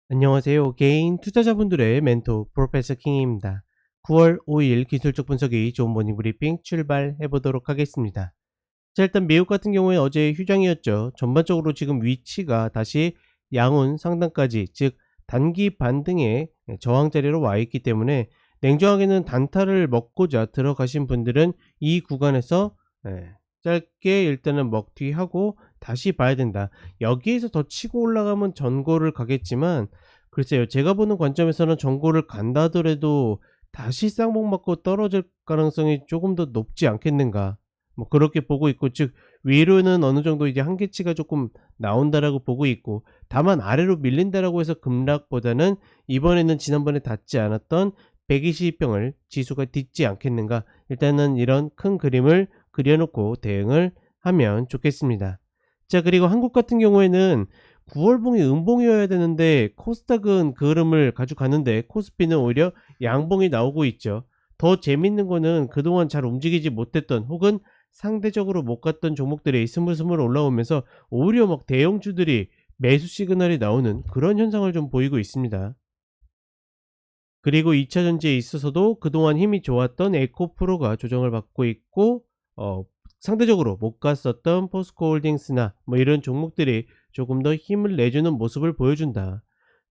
안녕하세요. 개인 투자자분들의 멘토 프로페서 킹입니다. 9월 5일 기술적 분석이 좋은 모닝 브리핑 출발해 보도록 하겠습니다. 자, 일단 미국 같은 경우에 어제 휴장이었죠. 전반적으로 지금 위치가 다시 양운 상단까지, 즉 단기 반등의 저항 자리로 와 있기 때문에 냉정하게는 단타를 먹고자 들어가신 분들은 이 구간에서 짧게 일단은 먹튀하고 다시 봐야 된다. 여기에서 더 치고 올라가면 전고를 가겠지만, 글쎄요, 제가 보는 관점에서는 전고를 간다 하더라도 다시 쌍봉 맞고 떨어질 가능성이 조금 더 높지 않겠는가, 뭐 그렇게 보고 있고, 즉 위로는 어느 정도 이제 한계치가 조금 나온다라고 보고 있고, 다만 아래로 밀린다라고 해서 급락보다는 이번에는 지난번에 닿지 않았던 120평을 지수가 딛지 않겠는가, 일단은 이런 큰 그림을 그려놓고 대응을 하면 좋겠습니다. 자, 그리고 한국 같은 경우에는 9월봉이 음봉이어야 되는데 코스닥은 그 흐름을 가져가는데 코스피는 오히려 양봉이 나오고 있죠. 더 재밌는 거는 그동안 잘 움직이지 못했던, 혹은 상대적으로 못 갔던 종목들이 스물스물 올라오면서 오히려 막 대형주들이 매수 시그널이 나오는 그런 현상을 좀 보이고 있습니다. 그리고 2차 전지에 있어서도 그동안 힘이 좋았던 에코프로가 조정을 받고 있고, 상대적으로 못 갔었던 포스코홀딩스나 뭐 이런 종목들이 조금 더 힘을 내주는 모습을 보여준다.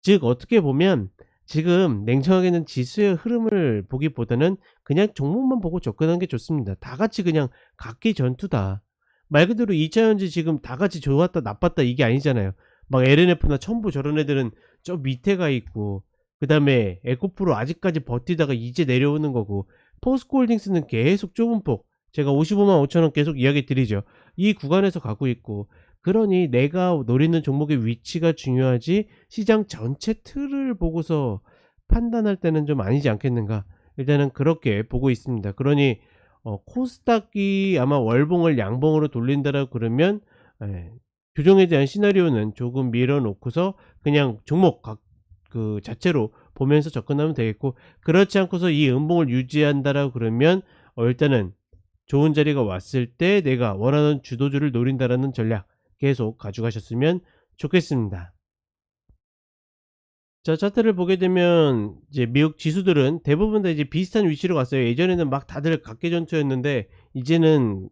즉 어떻게 보면 지금 냉정하게는 지수의 흐름을 보기보다는 그냥 종목만 보고 접근하는 게 좋습니다. 다 같이 그냥 각기 전투다. 말 그대로 2차 전지 지금 다 같이 좋았다 나빴다 이게 아니잖아요. 막 LNF나 첨부 저런 애들은 저 밑에 가 있고, 그 다음에 에코프로 아직까지 버티다가 이제 내려오는 거고, 포스코홀딩스는 계속 좁은 폭, 제가 55만 5천원 계속 이야기 드리죠. 이 구간에서 가고 있고, 그러니 내가 노리는 종목의 위치가 중요하지 시장 전체 틀을 보고서 판단할 때는 좀 아니지 않겠는가, 일단은 그렇게 보고 있습니다. 그러니 코스닥이 아마 월봉을 양봉으로 돌린다라고 그러면, 예, 규정에 대한 시나리오는 조금 밀어놓고서 그냥 종목 그 자체로 보면서 접근하면 되겠고, 그렇지 않고서 이 음봉을 유지한다라고 그러면 일단은 좋은 자리가 왔을 때 내가 원하는 주도주를 노린다라는 전략 계속 가져가셨으면 좋겠습니다. 자, 차트를 보게 되면 이제 미국 지수들은 대부분 다 이제 비슷한 위치로 갔어요. 예전에는 막 다들 각계전투였는데 이제는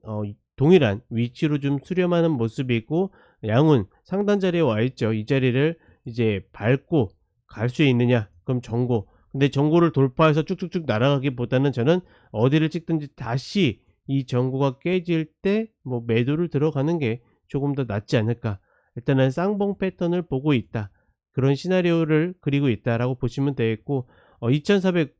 동일한 위치로 좀 수렴하는 모습이 있고, 양은 상단 자리에 와 있죠. 이 자리를 이제 밟고 갈 수 있느냐, 그럼 전고. 근데 전고를 돌파해서 쭉쭉쭉 날아가기보다는 저는 어디를 찍든지 다시 이 전고가 깨질 때 뭐 매도를 들어가는 게 조금 더 낫지 않을까. 일단은 쌍봉 패턴을 보고 있다, 그런 시나리오를 그리고 있다라고 보시면 되겠고, 2400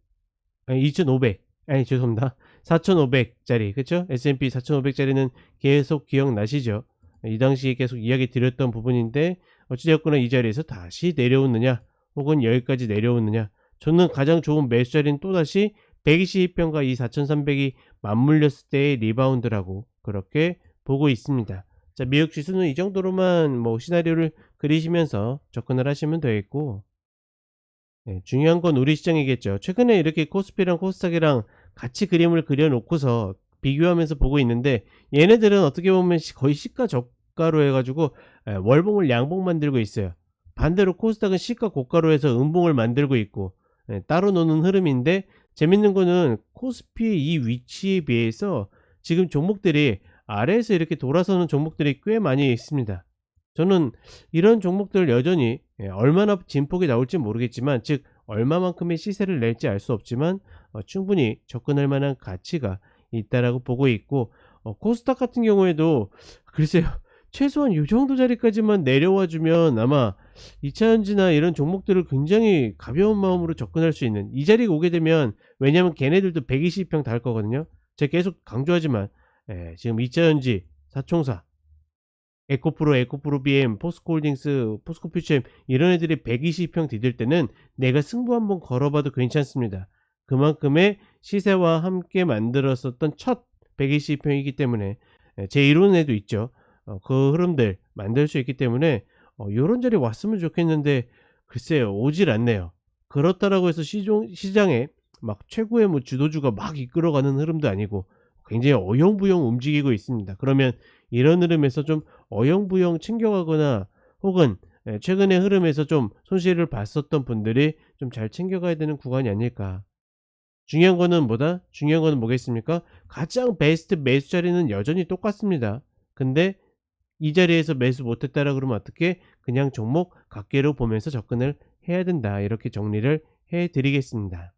아니 2500, 아니 죄송합니다. 4500 짜리, 그쵸? S&P 4500 짜리는 계속 기억나시죠? 이 당시에 계속 이야기 드렸던 부분인데, 어찌 되었거나 이 자리에서 다시 내려오느냐, 혹은 여기까지 내려오느냐, 저는 가장 좋은 매수 자리는 또다시 122평과 이 4300이 맞물렸을 때의 리바운드라고 그렇게 보고 있습니다. 자, 미국 지수는 이 정도로만 뭐 시나리오를 그리시면서 접근을 하시면 되겠고, 중요한 건 우리 시장이겠죠. 최근에 이렇게 코스피랑 코스닥이랑 같이 그림을 그려 놓고서 비교하면서 보고 있는데, 얘네들은 어떻게 보면 거의 시가 저가로 해 가지고 월봉을 양봉 만들고 있어요. 반대로 코스닥은 시가 고가로 해서 음봉을 만들고 있고, 따로 노는 흐름인데, 재밌는 거는 코스피의 이 위치에 비해서 지금 종목들이 아래에서 이렇게 돌아서는 종목들이 꽤 많이 있습니다. 저는 이런 종목들 여전히 얼마나 진폭이 나올지 모르겠지만, 즉 얼마만큼의 시세를 낼지 알 수 없지만 충분히 접근할 만한 가치가 있다라고 보고 있고, 코스닥 같은 경우에도 글쎄요, 최소한 요 정도 자리까지만 내려와 주면 아마 2차 전지나 이런 종목들을 굉장히 가벼운 마음으로 접근할 수 있는, 이 자리가 오게 되면, 왜냐면 걔네들도 120평 달 거거든요. 제가 계속 강조하지만 지금 2차 전지, 사총사, 에코프로, 에코프로 BM, 포스코홀딩스, 포스코퓨처엠 이런 애들이 120평 디딜 때는 내가 승부 한번 걸어봐도 괜찮습니다. 그만큼의 시세와 함께 만들었었던 첫 120평이기 때문에, 제 이론에도 있죠. 그 흐름들 만들 수 있기 때문에 요런 자리 왔으면 좋겠는데, 글쎄요, 오질 않네요. 그렇다라고 해서 시장에 막 최고의 뭐 주도주가 막 이끌어가는 흐름도 아니고 굉장히 어영부영 움직이고 있습니다. 그러면 이런 흐름에서 좀 어영부영 챙겨가거나, 혹은 최근의 흐름에서 좀 손실을 봤었던 분들이 좀 잘 챙겨가야 되는 구간이 아닐까. 중요한 거는 뭐다? 중요한 거는 뭐겠습니까? 가장 베스트 매수 자리는 여전히 똑같습니다. 근데 이 자리에서 매수 못했다라 그러면 어떻게? 그냥 종목 각계로 보면서 접근을 해야 된다. 이렇게 정리를 해 드리겠습니다.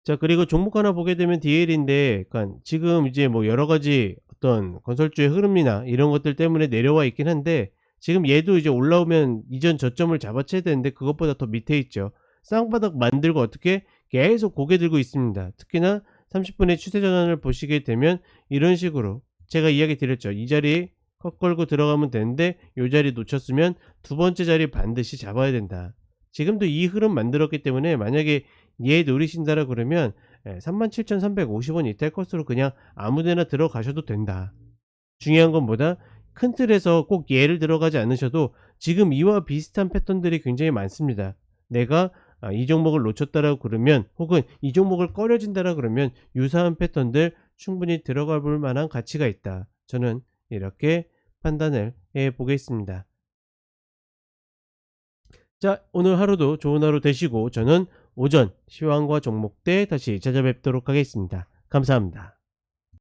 자, 그리고 종목 하나 보게 되면 DL인데 그러니까 지금 이제 뭐 여러 가지 어떤 건설주의 흐름이나 이런 것들 때문에 내려와 있긴 한데 지금 얘도 이제 올라오면 이전 저점을 잡아채야 되는데 그것보다 더 밑에 있죠. 쌍바닥 만들고 어떻게 계속 고개 들고 있습니다. 특히나 30분의 추세 전환을 보시게 되면 이런 식으로 제가 이야기 드렸죠. 이 자리 컷 걸고 들어가면 되는데 이 자리 놓쳤으면 두 번째 자리 반드시 잡아야 된다. 지금도 이 흐름 만들었기 때문에 만약에 얘 노리신다라 그러면 37,350원 이탈 코스로 그냥 아무데나 들어가셔도 된다. 중요한 건 뭐다? 큰 틀에서 꼭 얘를 들어가지 않으셔도 지금 이와 비슷한 패턴들이 굉장히 많습니다. 내가 이 종목을 놓쳤다라고 그러면 혹은 이 종목을 꺼려진다라 그러면 유사한 패턴들 충분히 들어가 볼 만한 가치가 있다. 저는 이렇게 판단을 해 보겠습니다. 자, 오늘 하루도 좋은 하루 되시고 저는 오전 시황과 종목대 다시 찾아뵙도록 하겠습니다. 감사합니다.